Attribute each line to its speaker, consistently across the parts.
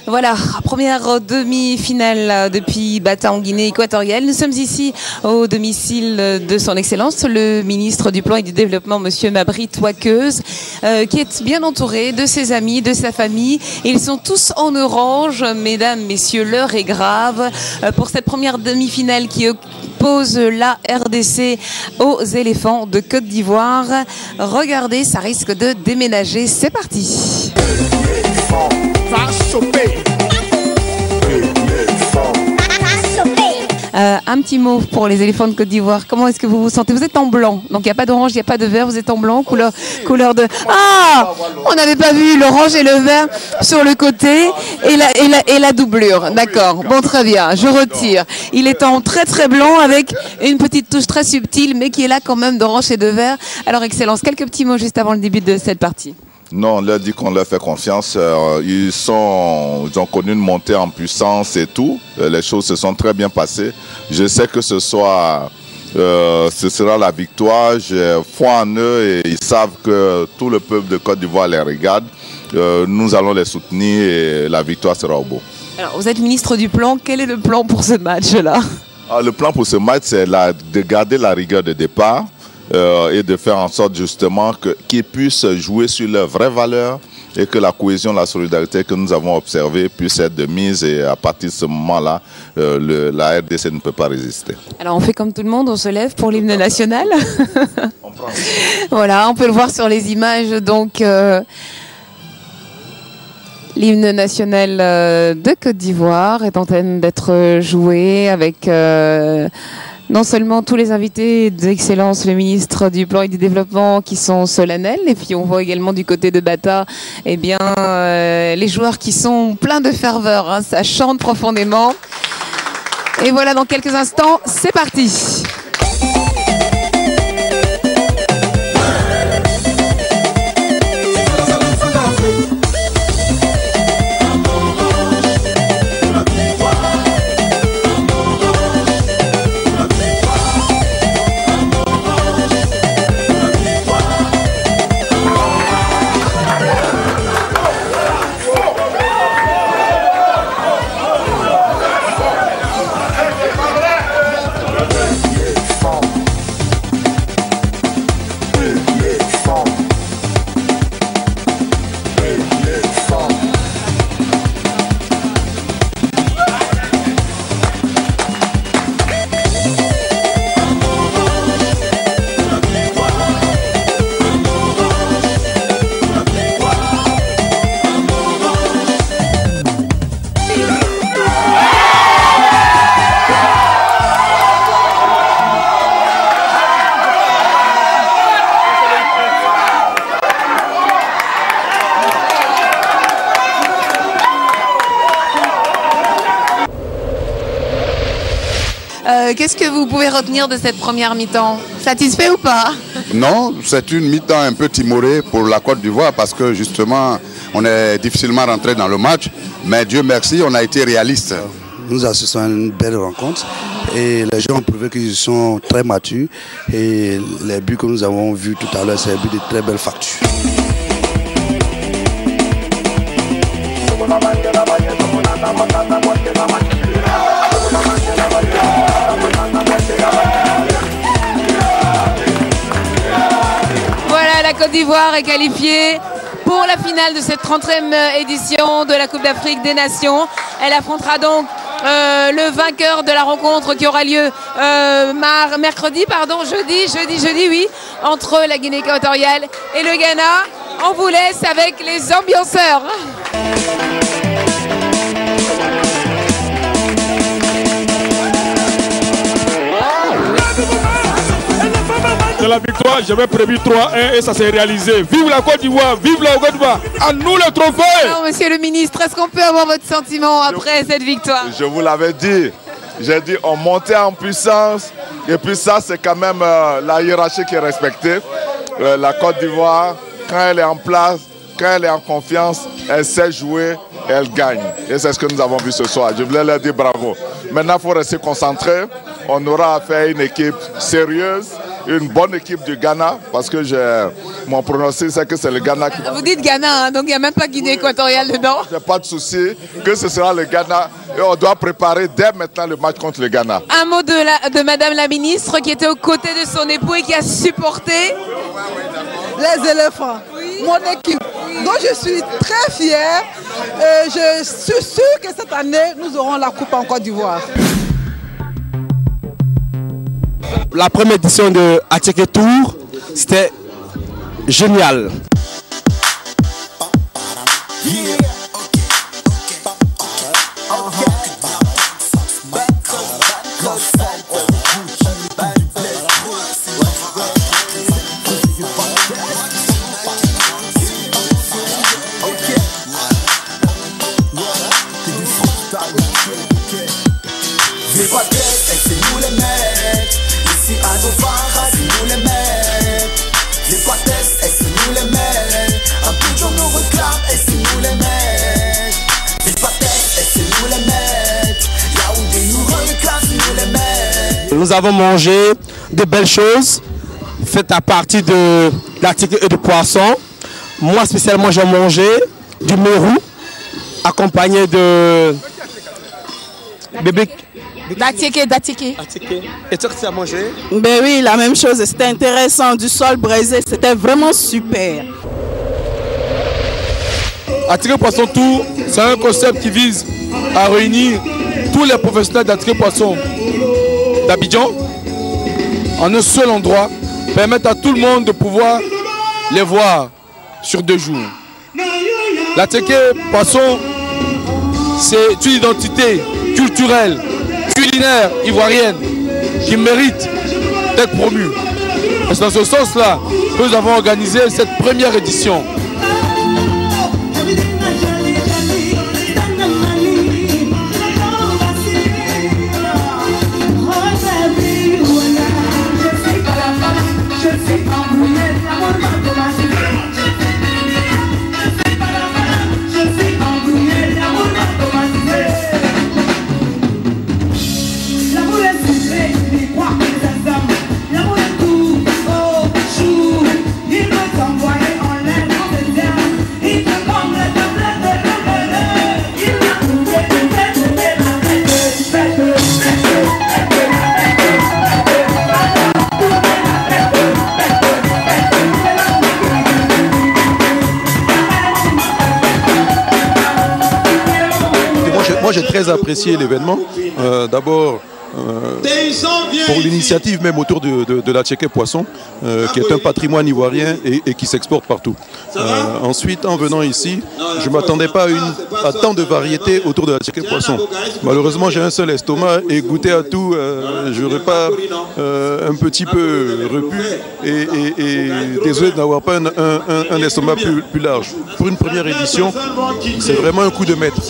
Speaker 1: Voilà, première demi-finale depuis Bata en Guinée équatoriale. Nous sommes ici au domicile de son Excellence, le ministre du Plan et du Développement, Monsieur Mabrit Wakeuz, qui est bien entouré de ses amis, de sa famille. Ils sont tous en orange, mesdames, messieurs, l'heure est grave pour cette première demi-finale qui oppose la RDC aux éléphants de Côte d'Ivoire. Regardez, ça risque de déménager. C'est parti. Un petit mot pour les éléphants de Côte d'Ivoire. Comment est-ce que vous vous sentez? Vous êtes en blanc, donc il n'y a pas d'orange, il n'y a pas de vert, vous êtes en blanc, couleur de... Ah, on n'avait pas vu l'orange et le vert sur le côté et la doublure. D'accord, bon, très bien, je retire. Il est en très très blanc avec une petite touche très subtile, mais qui est là quand même d'orange et de vert. Alors, Excellence, quelques petits mots juste avant le début de cette partie.
Speaker 2: Non, on leur dit qu'on leur fait confiance. Ils ont connu une montée en puissance et tout. Les choses se sont très bien passées. Je sais que ce sera la victoire. J'ai foi en eux et ils savent que tout le peuple de Côte d'Ivoire les regarde. Nous allons les soutenir et la victoire sera au bout.
Speaker 1: Alors, vous êtes ministre du Plan. Quel est le plan pour ce match-là?
Speaker 2: Le plan pour ce match, c'est de garder la rigueur de départ. Et de faire en sorte justement qu'ils puissent jouer sur leurs vraies valeurs et que la cohésion, la solidarité que nous avons observée puisse être de mise, et à partir de ce moment-là, la RDC ne peut pas résister.
Speaker 1: Alors on fait comme tout le monde, on se lève pour l'hymne national. Voilà, on peut le voir sur les images, donc l'hymne national de Côte d'Ivoire est en train d'être joué avec... non seulement tous les invités d'Excellence, le ministre du Plan et du Développement qui sont solennels, et puis on voit également du côté de Bata, eh bien, les joueurs qui sont pleins de ferveur, hein, ça chante profondément. Et voilà, dans quelques instants, c'est parti. Qu'est-ce que vous pouvez retenir de cette première mi-temps? Satisfait ou pas?
Speaker 3: Non, c'est une mi-temps un peu timorée pour la Côte d'Ivoire parce que justement, on est difficilement rentré dans le match. Mais Dieu merci, on a été réaliste.
Speaker 4: Nous assistons à une belle rencontre et les gens ont prouvé qu'ils sont très matures. Et les buts que nous avons vus tout à l'heure, c'est des buts de très belle facture.
Speaker 1: La Côte d'Ivoire est qualifiée pour la finale de cette 30e édition de la Coupe d'Afrique des Nations. Elle affrontera donc le vainqueur de la rencontre qui aura lieu jeudi, oui, entre la Guinée équatoriale et le Ghana. On vous laisse avec les ambianceurs.
Speaker 5: De la victoire, j'avais prévu 3-1 et ça s'est réalisé. Vive la Côte d'Ivoire, vive la Côte d'Ivoire, à nous le trophée.
Speaker 1: Alors, monsieur le ministre, est-ce qu'on peut avoir votre sentiment après cette victoire?
Speaker 2: Je vous l'avais dit, j'ai dit on montait en puissance et puis ça c'est quand même la hiérarchie qui est respectée. La Côte d'Ivoire, quand elle est en place, quand elle est en confiance, elle sait jouer et elle gagne. Et c'est ce que nous avons vu ce soir. Je voulais leur dire bravo. Maintenant il faut rester concentré, on aura affaire à une équipe sérieuse une bonne équipe du Ghana parce que mon pronostic c'est que c'est le Ghana qui va...
Speaker 1: Vous dites Ghana, hein, donc il n'y a même pas Guinée équatoriale dedans.
Speaker 2: Il n'y a pas de souci que ce sera le Ghana et on doit préparer dès maintenant le match contre le Ghana.
Speaker 1: Un mot de Madame la ministre qui était aux côtés de son époux et qui a supporté
Speaker 6: les éléphants, mon équipe, dont je suis très fière. Je suis sûre que cette année, nous aurons la coupe en Côte d'Ivoire.
Speaker 7: La première édition de Attiéké Tour, c'était génial. Nous avons mangé de belles choses faites à partir de l'attiéké et de poisson. Moi spécialement j'ai mangé du mérou accompagné de bébé.
Speaker 8: D'attiéké.
Speaker 7: Et toi que tu as mangé?
Speaker 8: Ben oui, la même chose, c'était intéressant, du sol braisé, c'était vraiment super.
Speaker 5: Attiéké Poisson Tour, c'est un concept qui vise à réunir tous les professionnels d'attiéké poisson d'Abidjan en un seul endroit, permettre à tout le monde de pouvoir les voir sur 2 jours. L'attiéké poisson, c'est une identité culturelle, culinaire ivoirienne qui mérite d'être promue. C'est dans ce sens-là que nous avons organisé cette première édition.
Speaker 9: Moi j'ai très apprécié l'événement, d'abord pour l'initiative même autour de l'Attiéké Poisson, qui est un patrimoine ivoirien et qui s'exporte partout. Ensuite, en venant ici, je ne m'attendais pas à tant de variétés autour de l'Attiéké Poisson. Malheureusement, j'ai un seul estomac et goûter à tout, je repars un petit peu repu et désolé de n'avoir pas un estomac plus large. Pour une première édition, c'est vraiment un coup de maître.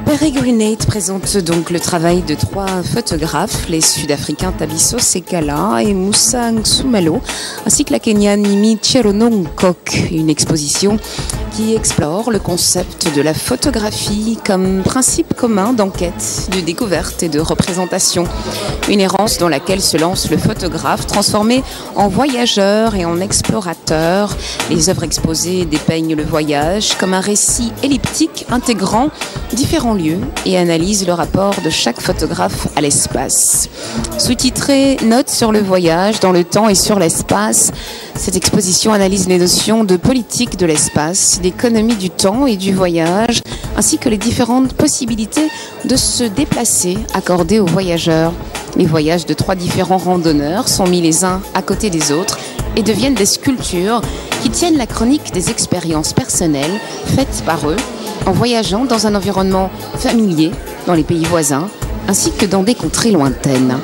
Speaker 1: Peregrinates présente donc le travail de 3 photographes, les Sud-Africains Thabiso Sekala et Moussa Nsumalo, ainsi que la Kenyane Mimi Cherono Nkok, une exposition qui explore le concept de la photographie comme principe commun d'enquête, de découverte et de représentation. Une errance dans laquelle se lance le photographe, transformé en voyageur et en explorateur. Les œuvres exposées dépeignent le voyage comme un récit elliptique intégrant différents lieux et analyse le rapport de chaque photographe à l'espace. Sous-titré « Notes sur le voyage dans le temps et sur l'espace », cette exposition analyse les notions de politique de l'espace, d'économie du temps et du voyage, ainsi que les différentes possibilités de se déplacer accordées aux voyageurs. Les voyages de 3 différents randonneurs sont mis les uns à côté des autres et deviennent des sculptures qui tiennent la chronique des expériences personnelles faites par eux en voyageant dans un environnement familier, dans les pays voisins, ainsi que dans des contrées lointaines.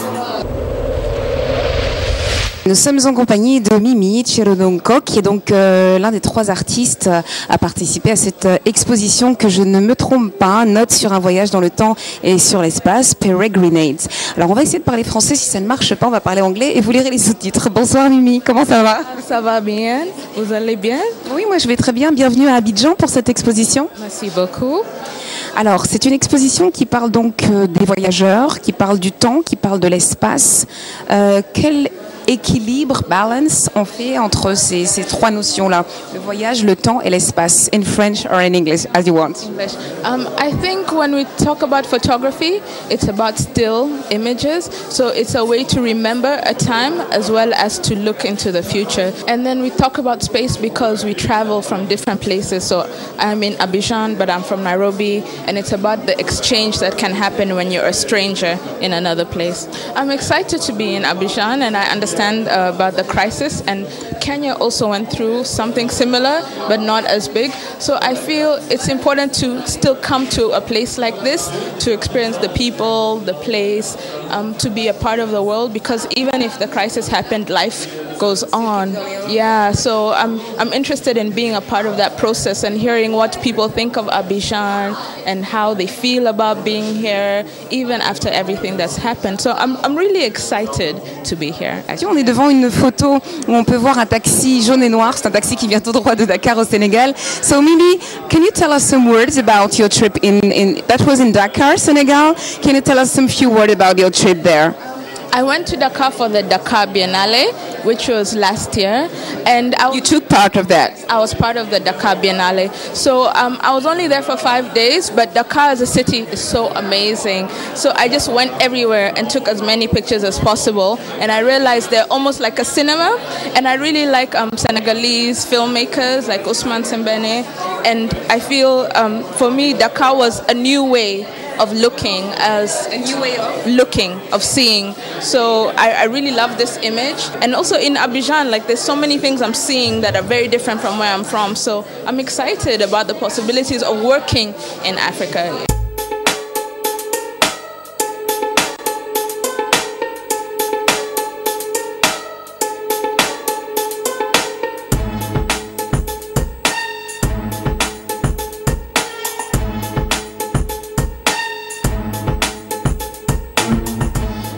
Speaker 1: Nous sommes en compagnie de Mimi Chirodonko, qui est donc l'un des 3 artistes à participer à cette exposition que je ne me trompe pas, note sur un voyage dans le temps et sur l'espace, Peregrinate. Alors on va essayer de parler français, si ça ne marche pas, on va parler anglais et vous lirez les sous-titres. Bonsoir Mimi, comment ça va?
Speaker 10: Ça va bien, vous allez bien?
Speaker 1: Oui, moi je vais très bien, bienvenue à Abidjan pour cette exposition.
Speaker 10: Merci beaucoup.
Speaker 1: Alors, c'est une exposition qui parle donc des voyageurs, qui parle du temps, qui parle de l'espace. Quel équilibre, balance, on fait entre ces 3 notions-là, le voyage, le temps et l'espace, in French or in English, as you want?
Speaker 10: English. I think when we talk about photography, it's about still images. So it's a way to remember a time as well as to look into the future. And then we talk about space because we travel from different places. So I'm in Abidjan, but I'm from Nairobi. And it's about the exchange that can happen when you're a stranger in another place. I'm excited to be in Abidjan, and I understand about the crisis, and Kenya also went through something similar but not as big, so I feel it's important to still come to a place like this to experience the people, the place, to be a part of the world, because even if the crisis happened, life goes on. Yeah, so I'm interested in being a part of that process and hearing what people think of Abidjan and how they feel about being here even after everything that's happened. So I'm really excited to be here.
Speaker 1: On est devant une photo où on peut voir un taxi jaune et noir. C'est un taxi qui vient tout droit de Dakar au Sénégal. So Mimi, can you tell us some words about your trip that was in Dakar, Senegal? Can you tell us some few words about your trip there?
Speaker 10: I went to Dakar for the Dakar Biennale, which was last year, and
Speaker 1: you took part of that.
Speaker 10: I was part of the Dakar Biennale. So I was only there for 5 days, but Dakar as a city is so amazing. So I just went everywhere and took as many pictures as possible, and I realized they're almost like a cinema, and I really like Senegalese filmmakers like Ousmane Sembene, and I feel for me Dakar was a new way of looking, as a new way of looking, of seeing. So I really love this image. And also in Abidjan, like there's so many things I'm seeing that are very different from where I'm from. So I'm excited about the possibilities of working in Africa.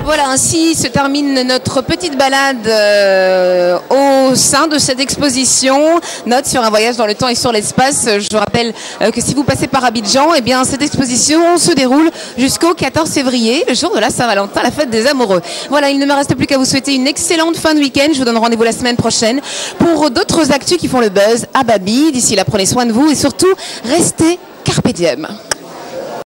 Speaker 1: Voilà, ainsi se termine notre petite balade au sein de cette exposition. Note sur un voyage dans le temps et sur l'espace. Je rappelle que si vous passez par Abidjan, eh bien, cette exposition se déroule jusqu'au 14 février, le jour de la Saint-Valentin, la fête des amoureux. Voilà, il ne me reste plus qu'à vous souhaiter une excellente fin de week-end. Je vous donne rendez-vous la semaine prochaine pour d'autres actus qui font le buzz à Babi. D'ici là, prenez soin de vous et surtout, restez carpe diem.